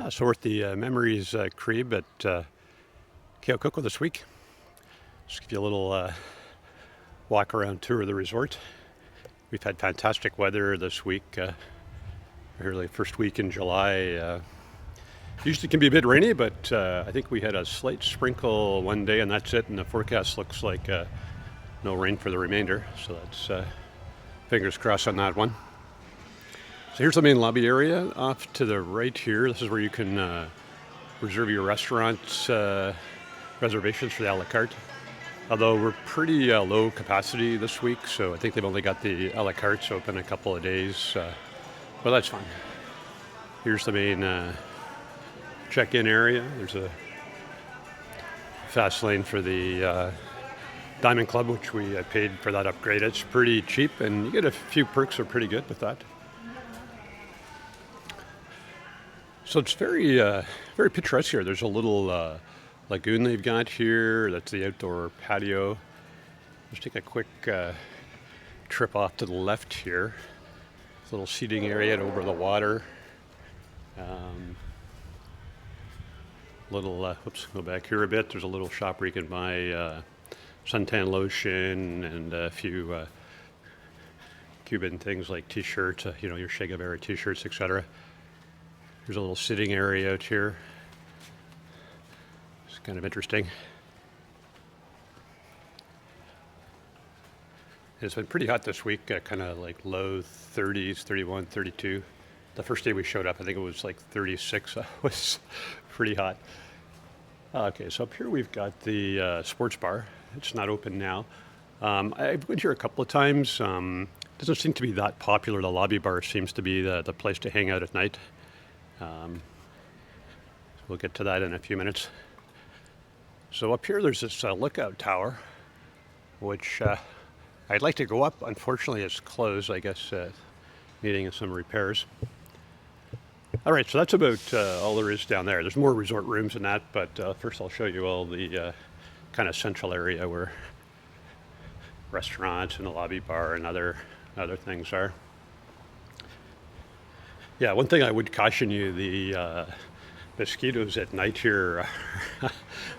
So we're at the Memories Caribe at Cayo Coco this week. Just give you a little walk around tour of the resort. We've had fantastic weather this week. Early first week in July. Usually can be a bit rainy, but I think we had a slight sprinkle one day and that's it. And the forecast looks like no rain for the remainder. So that's fingers crossed on that one. So here's the main lobby area. Off to the right here, this is where you can reserve your restaurant reservations for the a la carte. Although we're pretty low capacity this week, so I think they've only got the a la cartes open a couple of days. But that's fine. Here's the main check-in area. There's a fast lane for the Diamond Club, which we paid for that upgrade. It's pretty cheap, and you get a few perks that are pretty good with that. So it's very picturesque here. There's a little lagoon they've got here. That's the outdoor patio. Let's take a quick trip off to the left here. This little seating area over the water. Go back here a bit. There's a little shop where you can buy suntan lotion and a few Cuban things like t-shirts, your Che Guevara t-shirts, etc. There's a little sitting area out here. It's kind of interesting. It's been pretty hot this week, kind of like low 30s, 31, 32. The first day we showed up, I think it was like 36. It was pretty hot. Okay, so up here we've got the sports bar. It's not open now. I've been here a couple of times. Doesn't seem to be that popular. The lobby bar seems to be the place to hang out at night. We'll get to that in a few minutes. So up here there's this lookout tower, which I'd like to go up. Unfortunately, it's closed, I guess, needing some repairs. All right, so that's about all there is down there. There's more resort rooms than that, but first I'll show you all the kind of central area where restaurants and the lobby bar and other things are. Yeah, one thing I would caution you, the mosquitoes at night here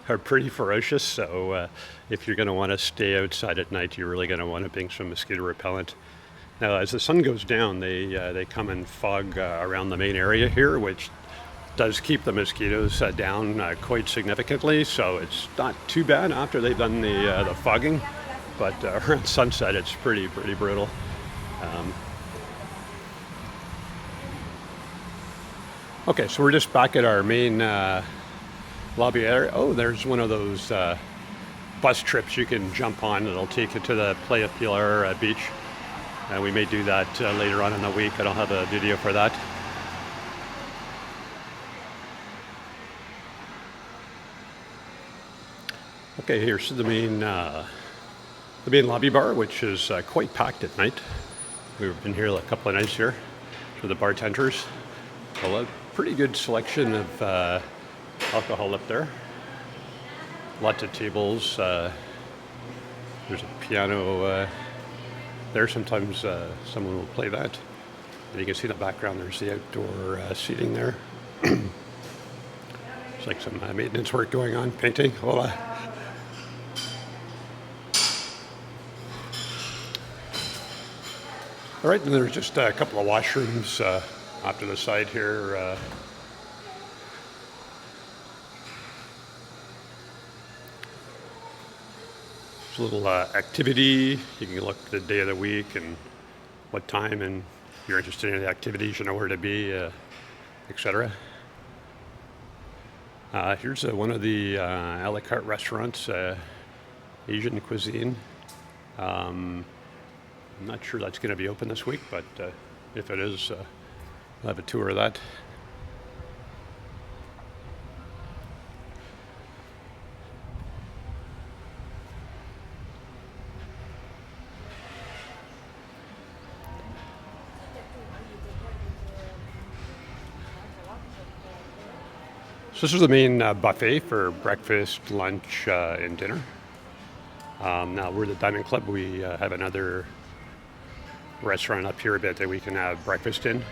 are pretty ferocious, so if you're going to want to stay outside at night, you're really going to want to bring some mosquito repellent. Now, as the sun goes down, they come and fog around the main area here, which does keep the mosquitoes down quite significantly, so it's not too bad after they've done the fogging, but around sunset, it's pretty brutal. Okay, so we're just back at our main lobby area. Oh, there's one of those bus trips you can jump on. It'll take you to the Playa Pilar beach. And we may do that later on in the week. I don't have a video for that. Okay, here's the main lobby bar, which is quite packed at night. We've been here a couple of nights here for the bartenders. A pretty good selection of alcohol up there. Lots of tables. There's a piano there. Sometimes someone will play that. And you can see in the background there's the outdoor seating there. It's like some maintenance work going on, painting. Voila. All right, and there's just a couple of washrooms off to the side here. There's a little activity. You can look at the day of the week and what time, and if you're interested in the activities, you know where to be, etc. Here's one of the a la carte restaurants, Asian cuisine. I'm not sure that's going to be open this week, but if it is, we'll have a tour of that. So this is the main buffet for breakfast, lunch, and dinner. Now we're the Diamond Club. We have another restaurant up here a bit that we can have breakfast in.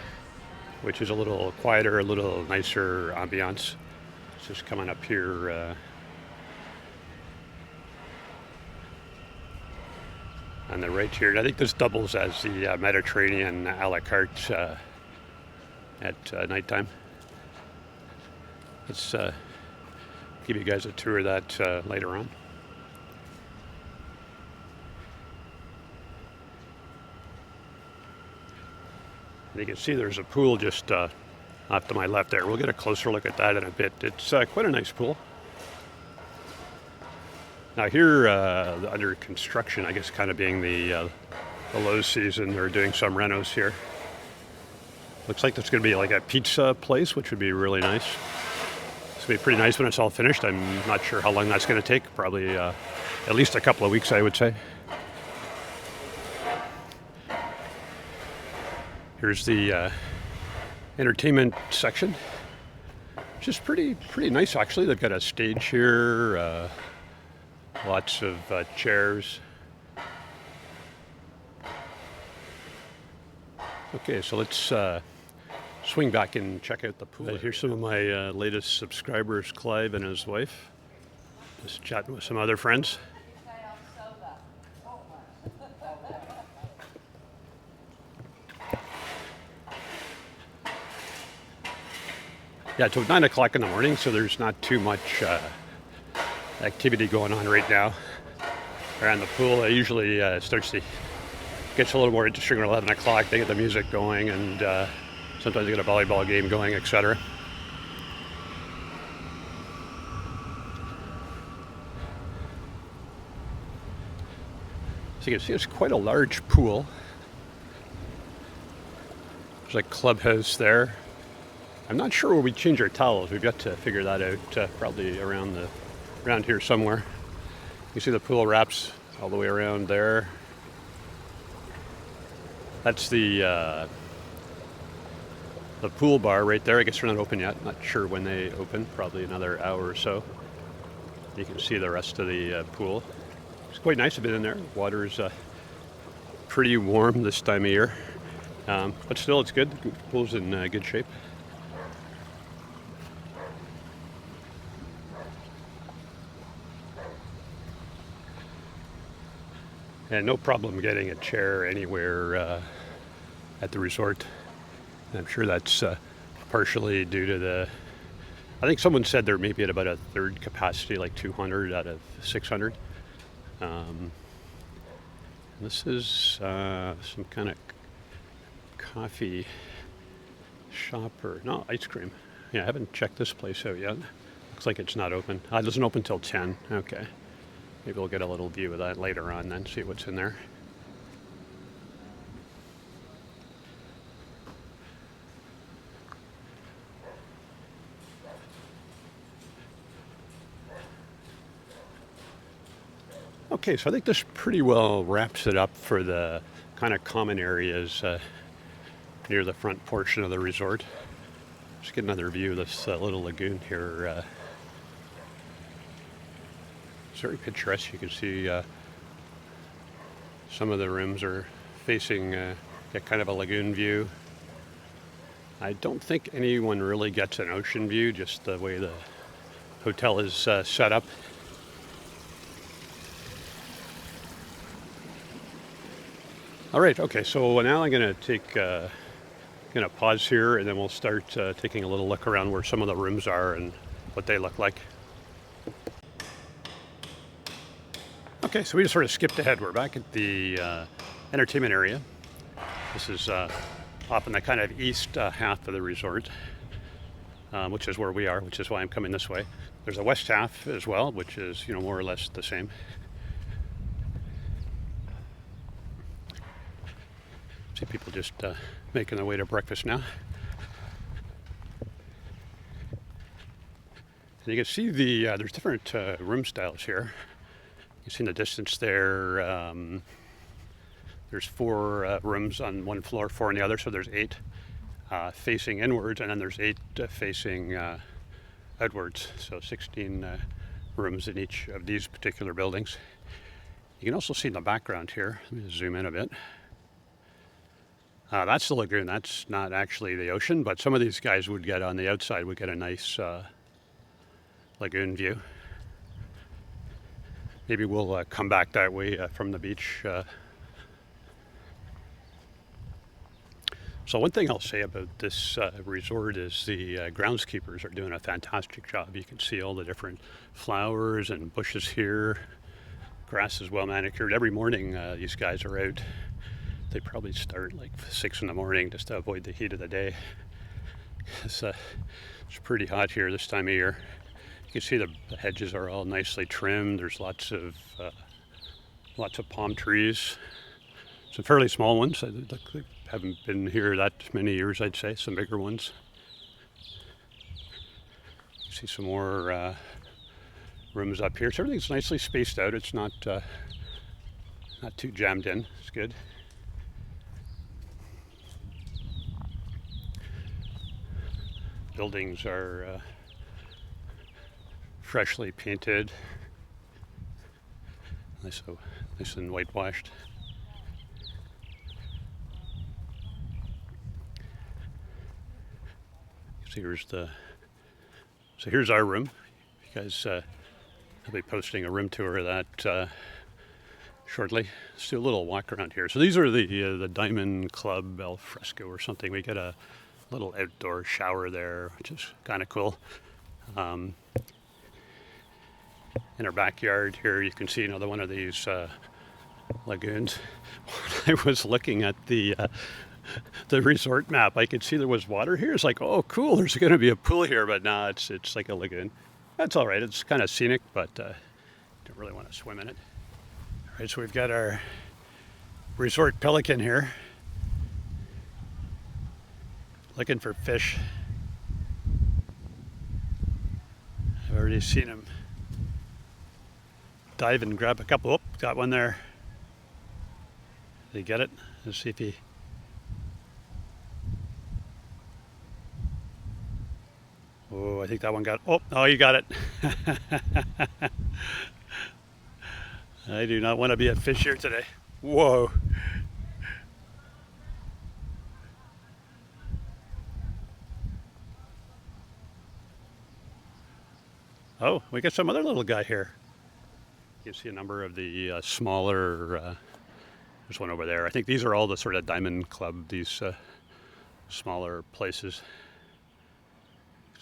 which is a little quieter, a little nicer ambiance. It's just coming up here on the right here. And I think this doubles as the Mediterranean a la carte at nighttime. Let's give you guys a tour of that later on. And you can see there's a pool just off to my left there. We'll get a closer look at that in a bit. It's quite a nice pool. Now here, under construction, I guess kind of being the low season, they're doing some renos here. Looks like there's going to be like a pizza place, which would be really nice. It's going to be pretty nice when it's all finished. I'm not sure how long that's going to take. Probably at least a couple of weeks, I would say. Here's the entertainment section, which is pretty nice actually. They've got a stage here. Lots of chairs. Okay, so let's swing back and check out the pool. Here's some of my latest subscribers, Clive and his wife. Just chatting with some other friends. Yeah, it's 9 o'clock in the morning, so there's not too much activity going on right now around the pool. It usually gets a little more interesting around 11 o'clock. They get the music going, and sometimes they get a volleyball game going, etc. So you can see it's quite a large pool. There's a clubhouse there. I'm not sure where we change our towels. We've got to figure that out probably around here somewhere. You see the pool wraps all the way around there. That's the pool bar right there. I guess they're not open yet. Not sure when they open. Probably another hour or so. You can see the rest of the pool. It's quite nice. I've been in there. Water's pretty warm this time of year, but still, it's good. The pool's in good shape. And no problem getting a chair anywhere at the resort. And I'm sure that's partially due to I think someone said they're maybe at about a third capacity, like 200 out of 600. This is some kind of coffee shop or, no, ice cream. Yeah, I haven't checked this place out yet. Looks like it's not open. It doesn't open till 10. Okay. Maybe we'll get a little view of that later on then, see what's in there. Okay, so I think this pretty well wraps it up for the kind of common areas near the front portion of the resort. Let's get another view of this little lagoon here. It's very picturesque. You can see some of the rooms are facing get kind of a lagoon view. I don't think anyone really gets an ocean view, just the way the hotel is set up. All right, okay, so now I'm going to pause here, and then we'll start taking a little look around where some of the rooms are and what they look like. Okay, so we just sort of skipped ahead. We're back at the entertainment area. This is off in the kind of east half of the resort, which is where we are, which is why I'm coming this way. There's a west half as well, which is, more or less the same. See people just making their way to breakfast now. And you can see there's different room styles here. You see in the distance there, there's 4 rooms on one floor, 4 on the other, so there's 8 facing inwards, and then there's 8 facing outwards, so 16 rooms in each of these particular buildings. You can also see in the background here, let me zoom in a bit. That's the lagoon. That's not actually the ocean, but some of these guys would get on the outside, would get a nice lagoon view. Maybe we'll come back that way from the beach. So one thing I'll say about this resort is the groundskeepers are doing a fantastic job. You can see all the different flowers and bushes here. Grass is well manicured. Every morning these guys are out. They probably start like 6 in the morning just to avoid the heat of the day. It's pretty hot here this time of year. You can see the hedges are all nicely trimmed. There's lots of palm trees. Some fairly small ones. I haven't been here that many years, I'd say. Some bigger ones. You see some more rooms up here. So everything's nicely spaced out. It's not too jammed in. It's good. Buildings are freshly painted, nice and whitewashed. So here's our room. You guys, I'll be posting a room tour of that shortly. Let's do a little walk around here. So these are the Diamond Club al fresco or something. We get a little outdoor shower there, which is kind of cool. In our backyard here, you can see another one of these lagoons. When I was looking at the resort map, I could see there was water here. It's like, oh, cool, there's going to be a pool here, but no, it's like a lagoon. That's all right. It's kind of scenic, but don't really want to swim in it. All right, so we've got our resort Pelican here. Looking for fish. I've already seen him dive and grab a couple. Oh, got one there. Did he get it? Let's see if he... Oh, I think that one got... Oh, you got it. I do not want to be a fish here today. Whoa. Oh, we got some other little guy here. You can see a number of the smaller, there's one over there. I think these are all the sort of Diamond Club, these smaller places.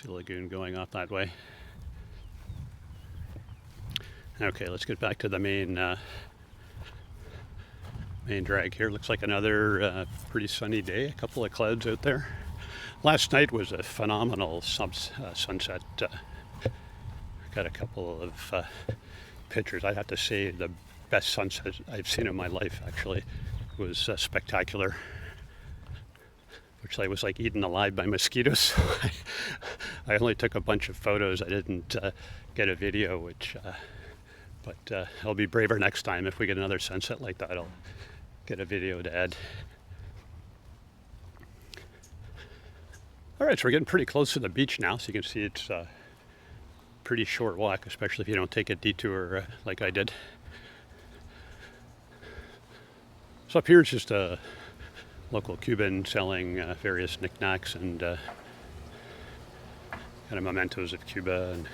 See the lagoon going off that way. Okay, let's get back to the main drag here. Looks like another pretty sunny day, a couple of clouds out there. Last night was a phenomenal sunset. Got a couple of pictures. I'd have to say the best sunset I've seen in my life, actually. It was spectacular. Which I was like eaten alive by mosquitoes. I only took a bunch of photos. I didn't get a video, but I'll be braver next time. If we get another sunset like that, I'll get a video to add. All right, so we're getting pretty close to the beach now, so you can see it's pretty short walk, especially if you don't take a detour like I did. So up here is just a local Cuban selling various knickknacks and kind of mementos of Cuba, and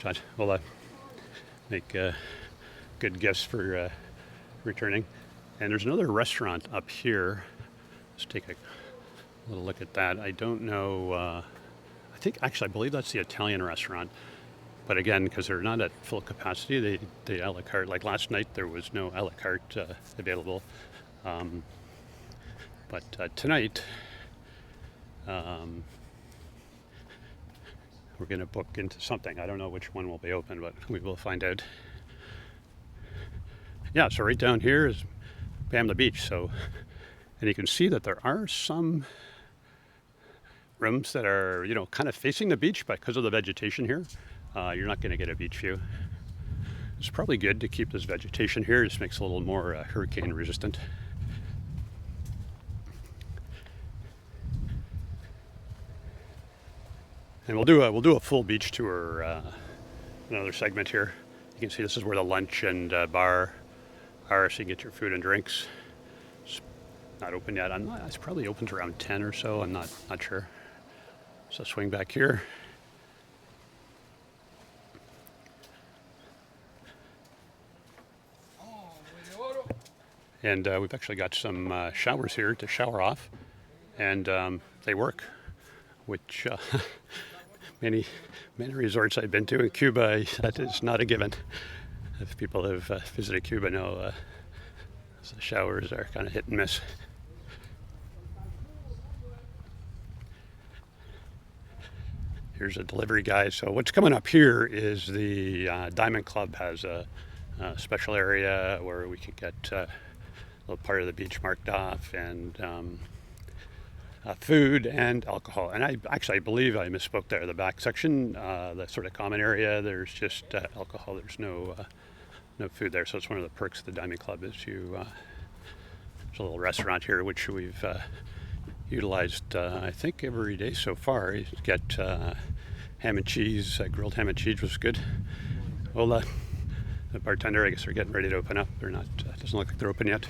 which will make good gifts for returning. And there's another restaurant up here. Let's take a little look at that. I don't know. I believe that's the Italian restaurant. But again, because they're not at full capacity, they a la carte. Like last night, there was no a la carte available. But tonight, we're going to book into something. I don't know which one will be open, but we will find out. Yeah, so right down here is the beach. So, and you can see that there are some rooms that are, kind of facing the beach, but because of the vegetation here, you're not going to get a beach view. It's probably good to keep this vegetation here. It just makes it a little more hurricane resistant. And we'll do a full beach tour. Another segment here. You can see this is where the lunch and bar are, so you can get your food and drinks. not open yet. It's probably opens around 10 or so. I'm not sure. So swing back here. And we've actually got some showers here to shower off, and they work, which many resorts I've been to in Cuba, that is not a given. If people have visited Cuba, know the showers are kind of hit and miss. Here's a delivery guy. So what's coming up here is the Diamond Club has a special area where we can get a little part of the beach marked off, and food and alcohol. And I believe I misspoke there. The back section, the sort of common area, there's just alcohol. There's no food there. So it's one of the perks of the Diamond Club is there's a little restaurant here which we've utilized I think every day so far. You get ham and cheese, grilled ham and cheese was good. Well, the bartender, I guess they're getting ready to open up. They're not. Doesn't look like they're open yet.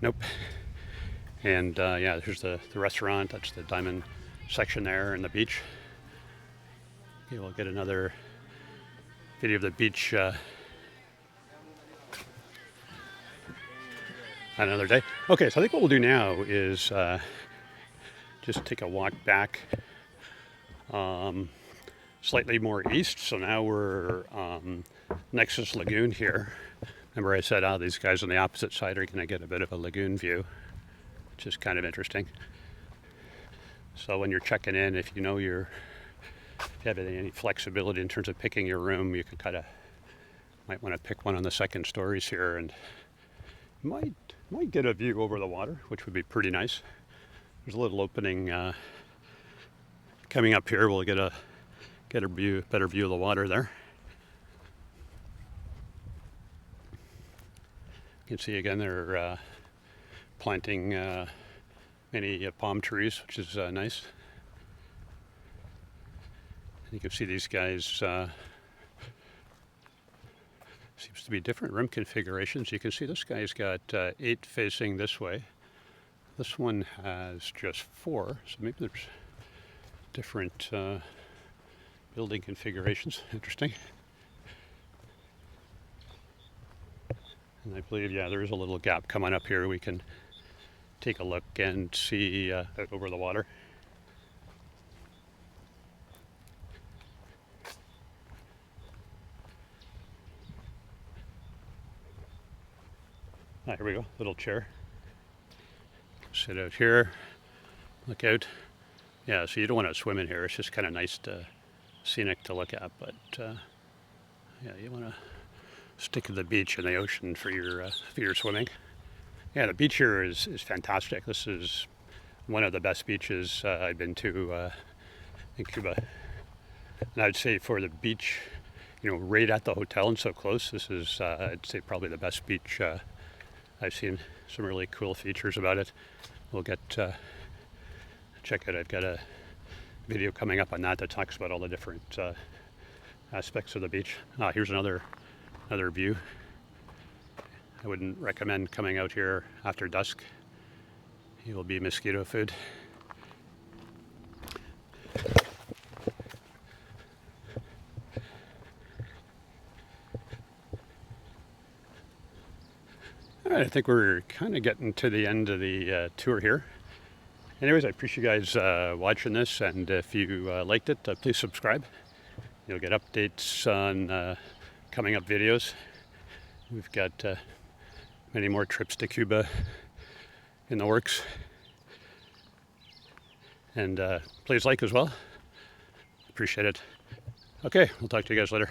Nope. And yeah, here's the restaurant. That's the Diamond section there, and the beach. Okay, we'll get another video of the beach another day. Okay, so I think what we'll do now is just take a walk back slightly more east. So now we're next to this lagoon here. Remember I said, these guys on the opposite side are going to get a bit of a lagoon view, which is kind of interesting. So when you're checking in, if you have any flexibility in terms of picking your room, you can might want to pick one on the second stories here, and might get a view over the water, which would be pretty nice. There's a little opening coming up here. We'll get a better view of the water there. You can see again they're planting many palm trees, which is nice. You can see these guys seems to be different room configurations. You can see this guy's got 8 facing this way. This one has just 4, so maybe there's different building configurations. Interesting. And I believe, yeah, there is a little gap coming up here. We can take a look and see out over the water. Here we go, little chair. Sit out here, look out. Yeah, so you don't want to swim in here. It's just kind of nice scenic to look at, but yeah, you want to stick to the beach and the ocean for your swimming. Yeah, the beach here is fantastic. This is one of the best beaches I've been to in Cuba. And I'd say for the beach, right at the hotel and so close, this is, I'd say, probably the best beach I've seen. Some really cool features about it. We'll get check it. I've got a video coming up on that talks about all the different aspects of the beach. Here's another view. I wouldn't recommend coming out here after dusk. It will be mosquito food. All right, I think we're kind of getting to the end of the tour here. Anyways, I appreciate you guys watching this, and if you liked it, please subscribe. You'll get updates on coming up videos. We've got many more trips to Cuba in the works. And please like as well. Appreciate it. Okay, we'll talk to you guys later.